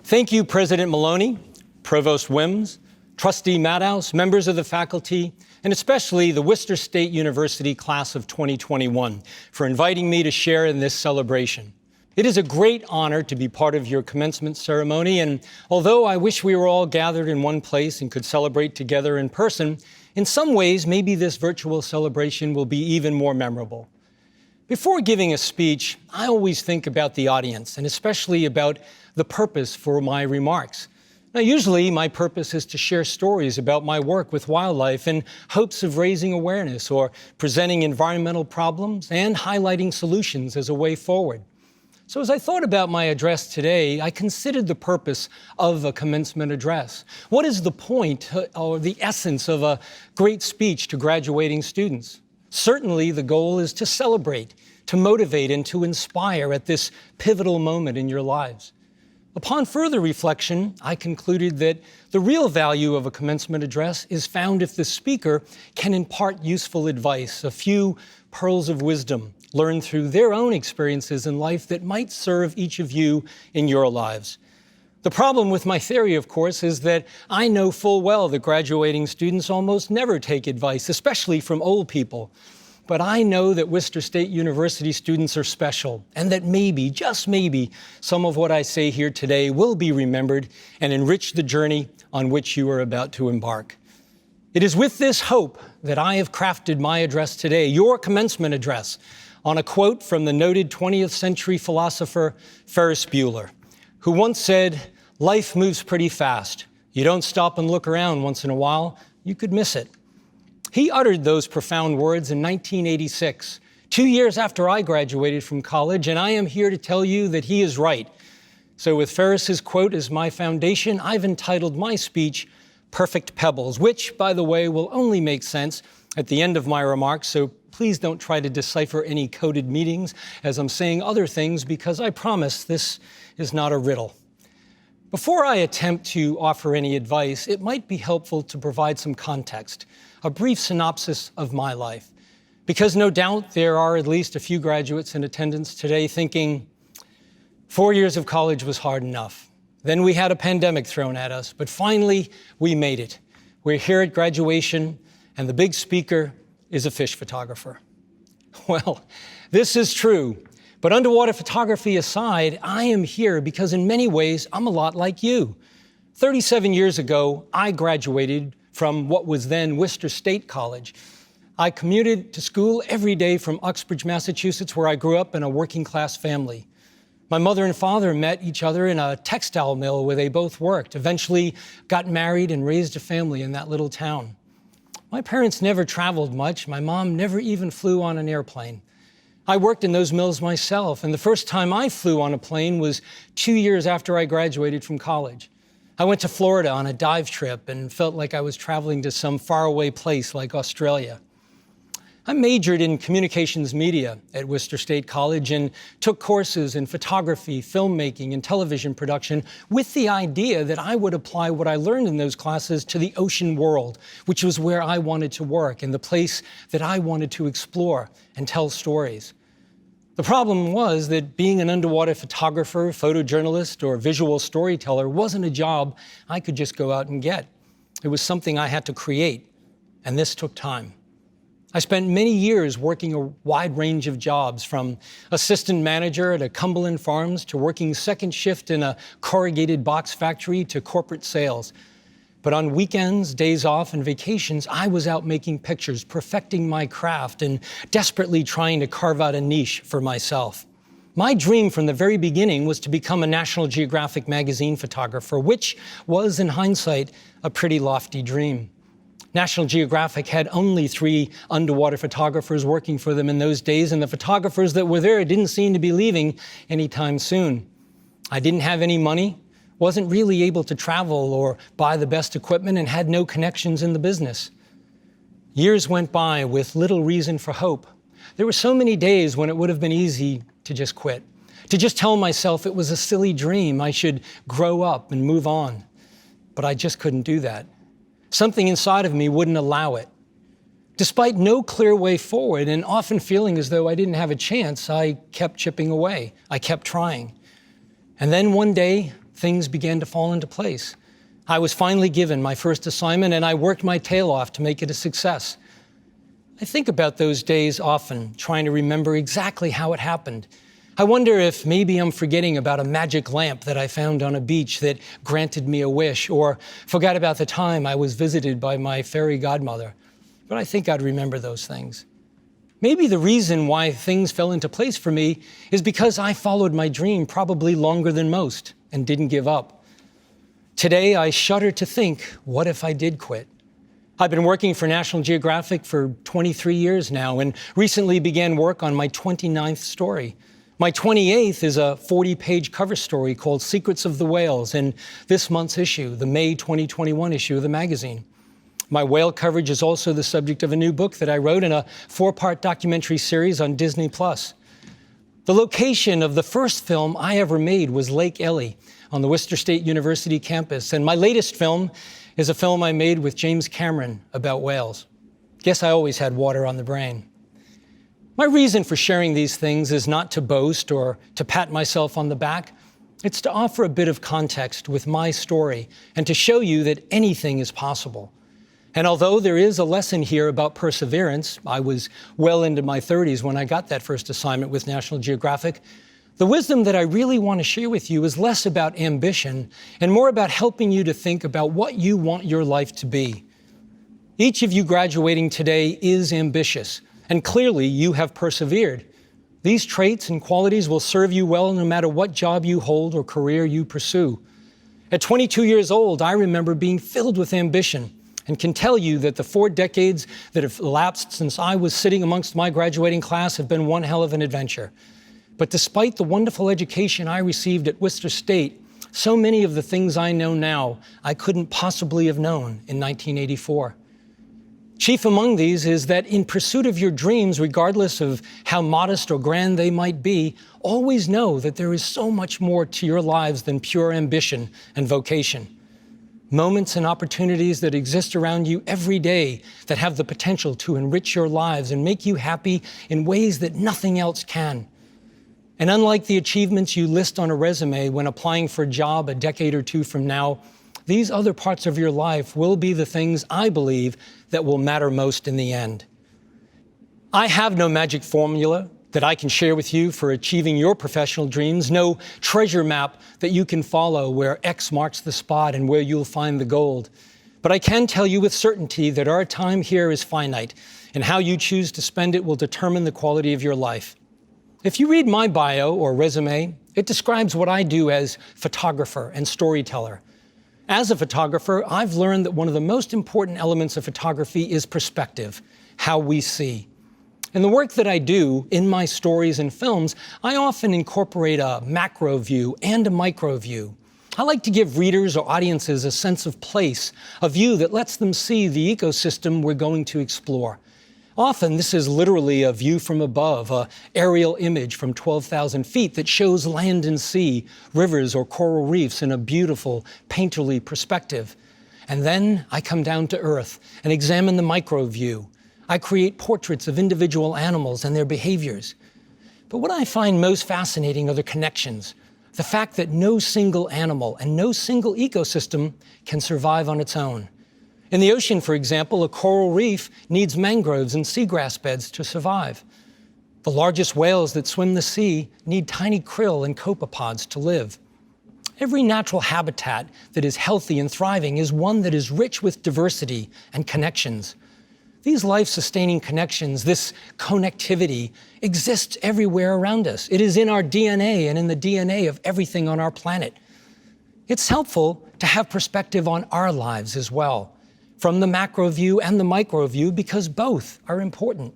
Thank you, President Maloney, Provost Wims, Trustee Madhouse, members of the faculty, and especially the Worcester State University class of 2021 for inviting me to share in this celebration. It is a great honor to be part of your commencement ceremony, and although I wish we were all gathered in one place and could celebrate together in person, in some ways, maybe this virtual celebration will be even more memorable. Before giving a speech, I always think about the audience, and especially about the purpose for my remarks. Now, usually my purpose is to share stories about my work with wildlife in hopes of raising awareness or presenting environmental problems and highlighting solutions as a way forward. So as I thought about my address today, I considered the purpose of a commencement address. What is the point or the essence of a great speech to graduating students? Certainly the goal is to celebrate, to motivate, and to inspire at this pivotal moment in your lives. Upon further reflection, I concluded that the real value of a commencement address is found if the speaker can impart useful advice, a few pearls of wisdom learned through their own experiences in life that might serve each of you in your lives. The problem with my theory, of course, is that I know full well that graduating students almost never take advice, especially from old people. But I know that Worcester State University students are special, and that maybe, just maybe, some of what I say here today will be remembered and enrich the journey on which you are about to embark. It is with this hope that I have crafted my address today, your commencement address, on a quote from the noted 20th century philosopher Ferris Bueller, who once said, "Life moves pretty fast. You don't stop and look around once in a while, you could miss it." He uttered those profound words in 1986, 2 years after I graduated from college, and I am here to tell you that he is right. So with Ferris's quote as my foundation, I've entitled my speech, Perfect Pebbles, which, by the way, will only make sense at the end of my remarks, so please don't try to decipher any coded meanings as I'm saying other things, because I promise this is not a riddle. Before I attempt to offer any advice, it might be helpful to provide some context, a brief synopsis of my life. Because no doubt there are at least a few graduates in attendance today thinking, 4 years of college was hard enough. Then we had a pandemic thrown at us, but finally we made it. We're here at graduation, and the big speaker is a fish photographer. Well, this is true. But underwater photography aside, I am here because in many ways, I'm a lot like you. 37 years ago, I graduated from what was then Worcester State College. I commuted to school every day from Uxbridge, Massachusetts, where I grew up in a working class family. My mother and father met each other in a textile mill where they both worked, eventually got married and raised a family in that little town. My parents never traveled much. My mom never even flew on an airplane. I worked in those mills myself, and the first time I flew on a plane was 2 years after I graduated from college. I went to Florida on a dive trip and felt like I was traveling to some faraway place like Australia. I majored in communications media at Worcester State College and took courses in photography, filmmaking, and television production with the idea that I would apply what I learned in those classes to the ocean world, which was where I wanted to work and the place that I wanted to explore and tell stories. The problem was that being an underwater photographer, photojournalist, or visual storyteller wasn't a job I could just go out and get. It was something I had to create, and this took time. I spent many years working a wide range of jobs, from assistant manager at a Cumberland Farms to working second shift in a corrugated box factory to corporate sales. But on weekends, days off, and vacations, I was out making pictures, perfecting my craft, and desperately trying to carve out a niche for myself. My dream from the very beginning was to become a National Geographic Magazine photographer, which was, in hindsight, a pretty lofty dream. National Geographic had only 3 underwater photographers working for them in those days, and the photographers that were there didn't seem to be leaving anytime soon. I didn't have any money, wasn't really able to travel or buy the best equipment, and had no connections in the business. Years went by with little reason for hope. There were so many days when it would have been easy to just quit, to just tell myself it was a silly dream, I should grow up and move on. But I just couldn't do that. Something inside of me wouldn't allow it. Despite no clear way forward and often feeling as though I didn't have a chance, I kept chipping away. I kept trying. And then one day, things began to fall into place. I was finally given my first assignment, and I worked my tail off to make it a success. I think about those days often, trying to remember exactly how it happened. I wonder if maybe I'm forgetting about a magic lamp that I found on a beach that granted me a wish, or forgot about the time I was visited by my fairy godmother. But I think I'd remember those things. Maybe the reason why things fell into place for me is because I followed my dream probably longer than most and didn't give up. Today, I shudder to think, what if I did quit? I've been working for National Geographic for 23 years now and recently began work on my 29th story. My 28th is a 40-page cover story called Secrets of the Whales in this month's issue, the May 2021 issue of the magazine. My whale coverage is also the subject of a new book that I wrote in a 4-part documentary series on Disney+. The location of the first film I ever made was Lake Erie on the Worcester State University campus, and my latest film is a film I made with James Cameron about whales. Guess I always had water on the brain. My reason for sharing these things is not to boast or to pat myself on the back. It's to offer a bit of context with my story and to show you that anything is possible. And although there is a lesson here about perseverance, I was well into my 30s when I got that first assignment with National Geographic, the wisdom that I really want to share with you is less about ambition and more about helping you to think about what you want your life to be. Each of you graduating today is ambitious, and clearly you have persevered. These traits and qualities will serve you well no matter what job you hold or career you pursue. At 22 years old, I remember being filled with ambition and can tell you that the 4 decades that have elapsed since I was sitting amongst my graduating class have been one hell of an adventure. But despite the wonderful education I received at Worcester State, so many of the things I know now I couldn't possibly have known in 1984. Chief among these is that in pursuit of your dreams, regardless of how modest or grand they might be, always know that there is so much more to your lives than pure ambition and vocation. Moments and opportunities that exist around you every day that have the potential to enrich your lives and make you happy in ways that nothing else can. And unlike the achievements you list on a resume when applying for a job a decade or two from now, these other parts of your life will be the things I believe that will matter most in the end. I have no magic formula that I can share with you for achieving your professional dreams, no treasure map that you can follow where X marks the spot and where you'll find the gold. But I can tell you with certainty that our time here is finite, and how you choose to spend it will determine the quality of your life. If you read my bio or resume, it describes what I do as photographer and storyteller. As a photographer, I've learned that one of the most important elements of photography is perspective, how we see. In the work that I do in my stories and films, I often incorporate a macro view and a micro view. I like to give readers or audiences a sense of place, a view that lets them see the ecosystem we're going to explore. Often, this is literally a view from above, an aerial image from 12,000 feet that shows land and sea, rivers or coral reefs in a beautiful, painterly perspective. And then I come down to earth and examine the micro view. I create portraits of individual animals and their behaviors. But what I find most fascinating are the connections, the fact that no single animal and no single ecosystem can survive on its own. In the ocean, for example, a coral reef needs mangroves and seagrass beds to survive. The largest whales that swim the sea need tiny krill and copepods to live. Every natural habitat that is healthy and thriving is one that is rich with diversity and connections. These life-sustaining connections, this connectivity, exists everywhere around us. It is in our DNA and in the DNA of everything on our planet. It's helpful to have perspective on our lives as well, from the macro view and the micro view, because both are important.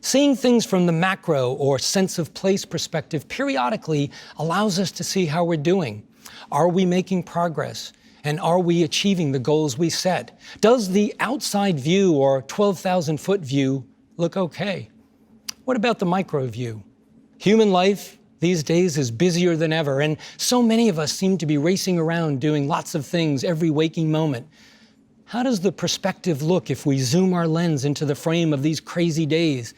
Seeing things from the macro or sense of place perspective periodically allows us to see how we're doing. Are we making progress? And are we achieving the goals we set? Does the outside view or 12,000-foot view look okay? What about the micro view? Human life these days is busier than ever, and so many of us seem to be racing around doing lots of things every waking moment. How does the perspective look if we zoom our lens into the frame of these crazy days?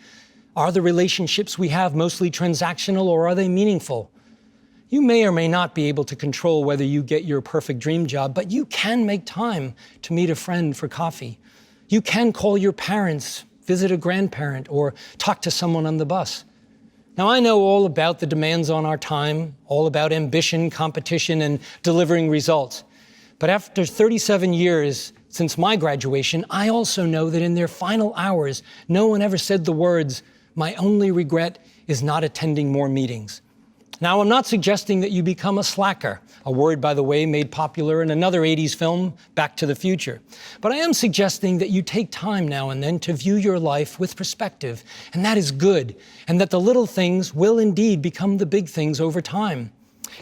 Are the relationships we have mostly transactional, or are they meaningful? You may or may not be able to control whether you get your perfect dream job, but you can make time to meet a friend for coffee. You can call your parents, visit a grandparent, or talk to someone on the bus. Now, I know all about the demands on our time, all about ambition, competition, and delivering results. But after 37 years since my graduation, I also know that in their final hours, no one ever said the words, "My only regret is not attending more meetings." Now, I'm not suggesting that you become a slacker, a word, by the way, made popular in another 80s film, Back to the Future. But I am suggesting that you take time now and then to view your life with perspective, and that is good, and that the little things will indeed become the big things over time.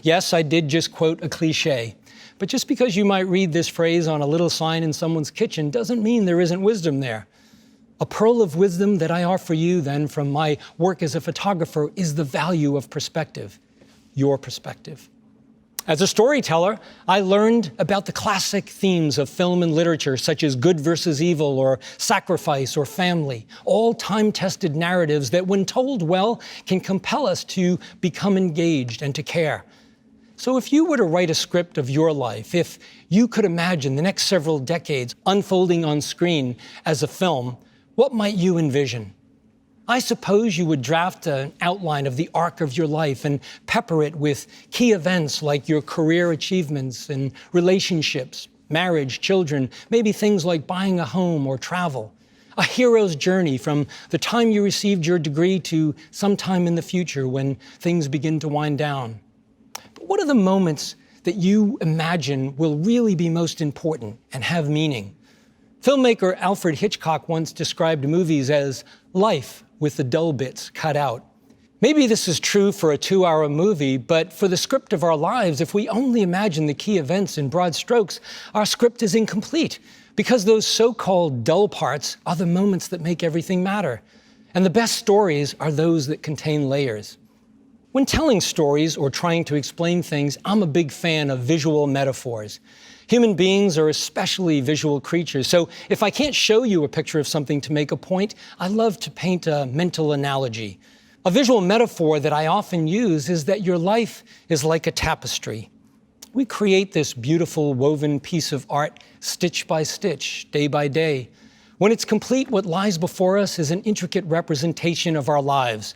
Yes, I did just quote a cliche, but just because you might read this phrase on a little sign in someone's kitchen doesn't mean there isn't wisdom there. A pearl of wisdom that I offer you then from my work as a photographer is the value of perspective. Your perspective. As a storyteller, I learned about the classic themes of film and literature, such as good versus evil, or sacrifice, or family, all time-tested narratives that, when told well, can compel us to become engaged and to care. So if you were to write a script of your life, if you could imagine the next several decades unfolding on screen as a film, what might you envision? I suppose you would draft an outline of the arc of your life and pepper it with key events like your career achievements and relationships, marriage, children, maybe things like buying a home or travel. A hero's journey from the time you received your degree to sometime in the future when things begin to wind down. But what are the moments that you imagine will really be most important and have meaning? Filmmaker Alfred Hitchcock once described movies as life with the dull bits cut out. Maybe this is true for a 2-hour movie, but for the script of our lives, if we only imagine the key events in broad strokes, our script is incomplete, because those so-called dull parts are the moments that make everything matter. And the best stories are those that contain layers. When telling stories or trying to explain things, I'm a big fan of visual metaphors. Human beings are especially visual creatures, so if I can't show you a picture of something to make a point, I love to paint a mental analogy. A visual metaphor that I often use is that your life is like a tapestry. We create this beautiful woven piece of art stitch by stitch, day by day. When it's complete, what lies before us is an intricate representation of our lives.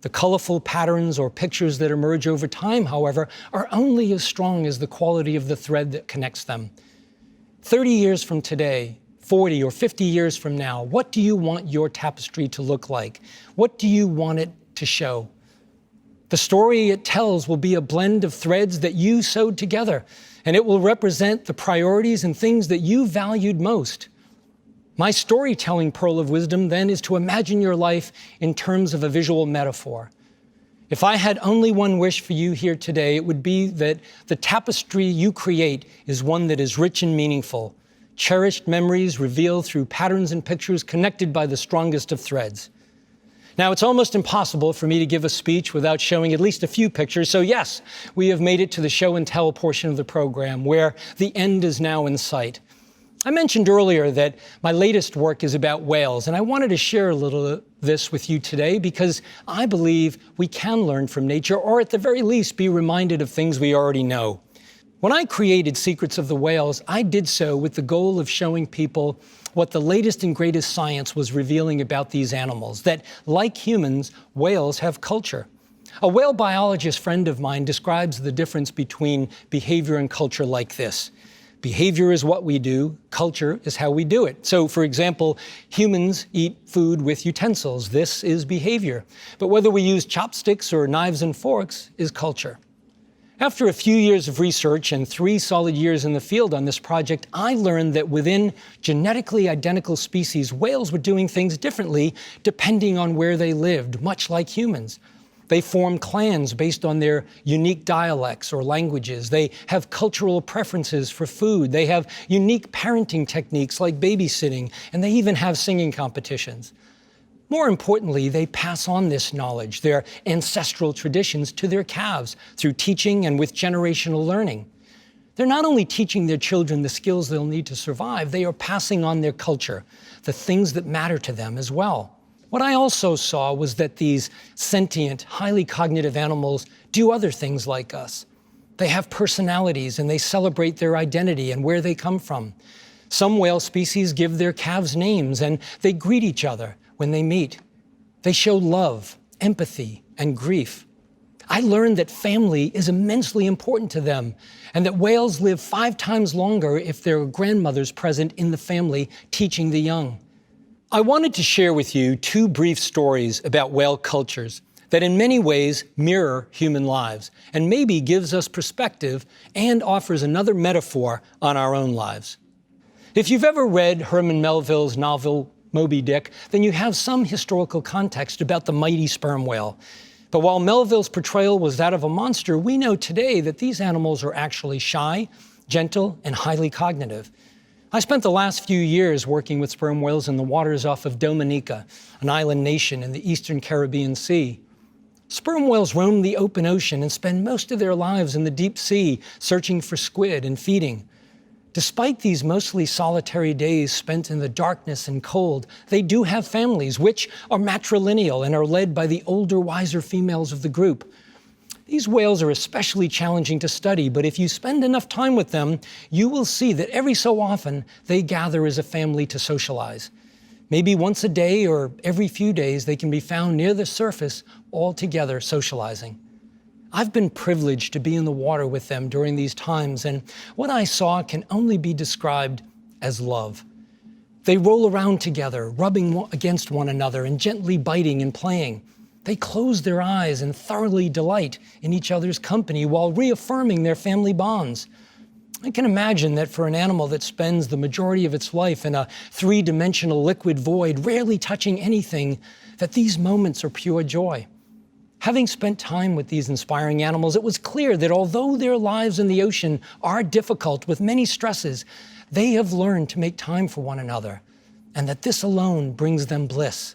The colorful patterns or pictures that emerge over time, however, are only as strong as the quality of the thread that connects them. 30 years from today, 40 or 50 years from now, what do you want your tapestry to look like? What do you want it to show? The story it tells will be a blend of threads that you sewed together, and it will represent the priorities and things that you valued most. My storytelling pearl of wisdom, then, is to imagine your life in terms of a visual metaphor. If I had only one wish for you here today, it would be that the tapestry you create is one that is rich and meaningful, cherished memories revealed through patterns and pictures connected by the strongest of threads. Now, it's almost impossible for me to give a speech without showing at least a few pictures, so yes, we have made it to the show and tell portion of the program, where the end is now in sight. I mentioned earlier that my latest work is about whales, and I wanted to share a little of this with you today because I believe we can learn from nature, or at the very least be reminded of things we already know. When I created Secrets of the Whales, I did so with the goal of showing people what the latest and greatest science was revealing about these animals, that, like humans, whales have culture. A whale biologist friend of mine describes the difference between behavior and culture like this. Behavior is what we do, culture is how we do it. So, for example, humans eat food with utensils. This is behavior. But whether we use chopsticks or knives and forks is culture. After a few years of research and 3 solid years in the field on this project, I learned that within genetically identical species, whales were doing things differently depending on where they lived, much like humans. They form clans based on their unique dialects or languages. They have cultural preferences for food. They have unique parenting techniques like babysitting, and they even have singing competitions. More importantly, they pass on this knowledge, their ancestral traditions, to their calves through teaching and with generational learning. They're not only teaching their children the skills they'll need to survive, they are passing on their culture, the things that matter to them as well. What I also saw was that these sentient, highly cognitive animals do other things like us. They have personalities and they celebrate their identity and where they come from. Some whale species give their calves names and they greet each other when they meet. They show love, empathy, and grief. I learned that family is immensely important to them and that whales live 5 times longer if there are grandmothers present in the family teaching the young. I wanted to share with you 2 brief stories about whale cultures that in many ways mirror human lives and maybe gives us perspective and offers another metaphor on our own lives. If you've ever read Herman Melville's novel Moby Dick, then you have some historical context about the mighty sperm whale. But while Melville's portrayal was that of a monster, we know today that these animals are actually shy, gentle, and highly cognitive. I spent the last few years working with sperm whales in the waters off of Dominica, an island nation in the eastern Caribbean Sea. Sperm whales roam the open ocean and spend most of their lives in the deep sea searching for squid and feeding. Despite these mostly solitary days spent in the darkness and cold, they do have families, which are matrilineal and are led by the older, wiser females of the group. These whales are especially challenging to study, but if you spend enough time with them, you will see that every so often they gather as a family to socialize. Maybe once a day or every few days, they can be found near the surface, all together socializing. I've been privileged to be in the water with them during these times, and what I saw can only be described as love. They roll around together, rubbing against one another and gently biting and playing. They close their eyes and thoroughly delight in each other's company while reaffirming their family bonds. I can imagine that for an animal that spends the majority of its life in a 3-dimensional liquid void, rarely touching anything, that these moments are pure joy. Having spent time with these inspiring animals, it was clear that although their lives in the ocean are difficult with many stresses, they have learned to make time for one another, and that this alone brings them bliss.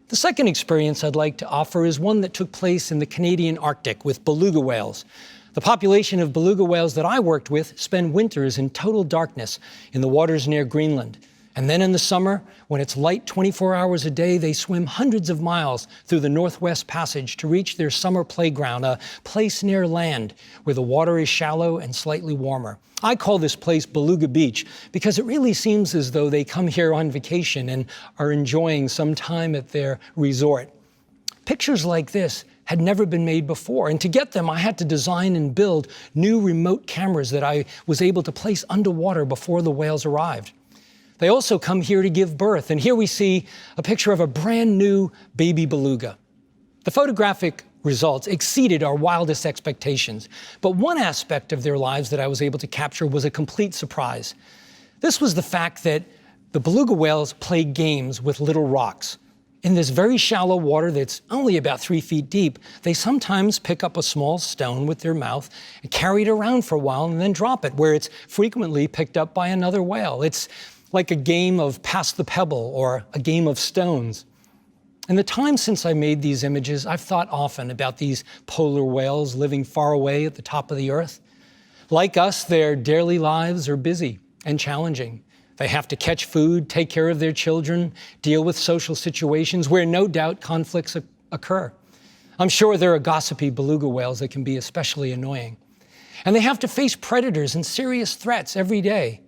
The second experience I'd like to offer is one that took place in the Canadian Arctic with beluga whales. The population of beluga whales that I worked with spend winters in total darkness in the waters near Greenland. And then in the summer, when it's light 24 hours a day, they swim hundreds of miles through the Northwest Passage to reach their summer playground, a place near land where the water is shallow and slightly warmer. I call this place Beluga Beach because it really seems as though they come here on vacation and are enjoying some time at their resort. Pictures like this had never been made before, and to get them, I had to design and build new remote cameras that I was able to place underwater before the whales arrived. They also come here to give birth, and here we see a picture of a brand new baby beluga. The photographic results exceeded our wildest expectations, but one aspect of their lives that I was able to capture was a complete surprise. This was the fact that the beluga whales play games with little rocks. In this very shallow water that's only about 3 feet deep, they sometimes pick up a small stone with their mouth and carry it around for a while and then drop it, where it's frequently picked up by another whale. It's like a game of pass the pebble or a game of stones. In the time since I made these images, I've thought often about these polar whales living far away at the top of the earth. Like us, their daily lives are busy and challenging. They have to catch food, take care of their children, deal with social situations where no doubt conflicts occur. I'm sure there are gossipy beluga whales that can be especially annoying. And they have to face predators and serious threats every day.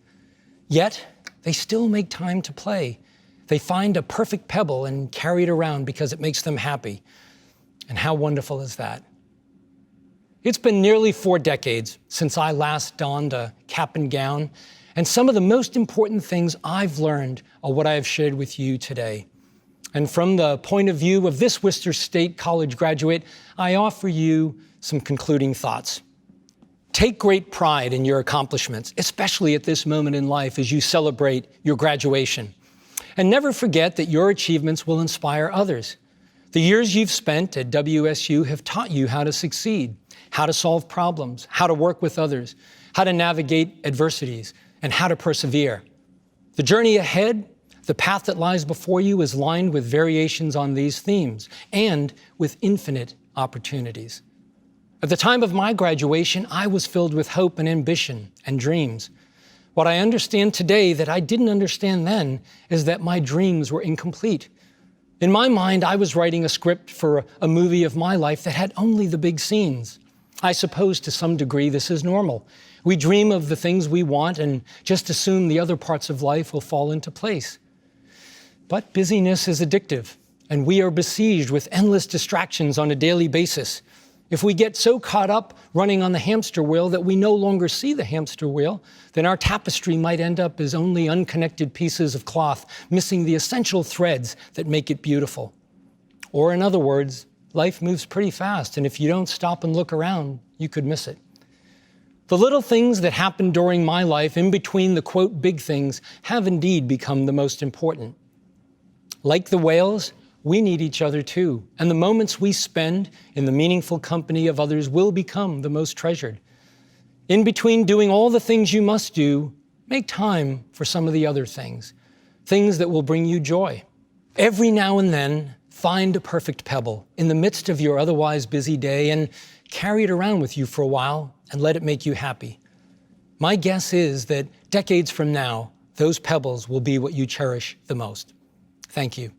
Yet, they still make time to play. They find a perfect pebble and carry it around because it makes them happy. And how wonderful is that? It's been nearly 4 decades since I last donned a cap and gown, and some of the most important things I've learned are what I have shared with you today. And from the point of view of this Worcester State College graduate, I offer you some concluding thoughts. Take great pride in your accomplishments, especially at this moment in life as you celebrate your graduation. And never forget that your achievements will inspire others. The years you've spent at WSU have taught you how to succeed, how to solve problems, how to work with others, how to navigate adversities, and how to persevere. The journey ahead, the path that lies before you, is lined with variations on these themes and with infinite opportunities. At the time of my graduation, I was filled with hope and ambition and dreams. What I understand today that I didn't understand then is that my dreams were incomplete. In my mind, I was writing a script for a movie of my life that had only the big scenes. I suppose to some degree this is normal. We dream of the things we want and just assume the other parts of life will fall into place. But busyness is addictive, and we are besieged with endless distractions on a daily basis. If we get so caught up running on the hamster wheel that we no longer see the hamster wheel, then our tapestry might end up as only unconnected pieces of cloth, missing the essential threads that make it beautiful. Or in other words, life moves pretty fast, and if you don't stop and look around, you could miss it. The little things that happened during my life, in between the quote big things, have indeed become the most important. Like the whales, we need each other too, and the moments we spend in the meaningful company of others will become the most treasured. In between doing all the things you must do, make time for some of the other things that will bring you joy. Every now and then, find a perfect pebble in the midst of your otherwise busy day and carry it around with you for a while and let it make you happy. My guess is that decades from now, those pebbles will be what you cherish the most. Thank you.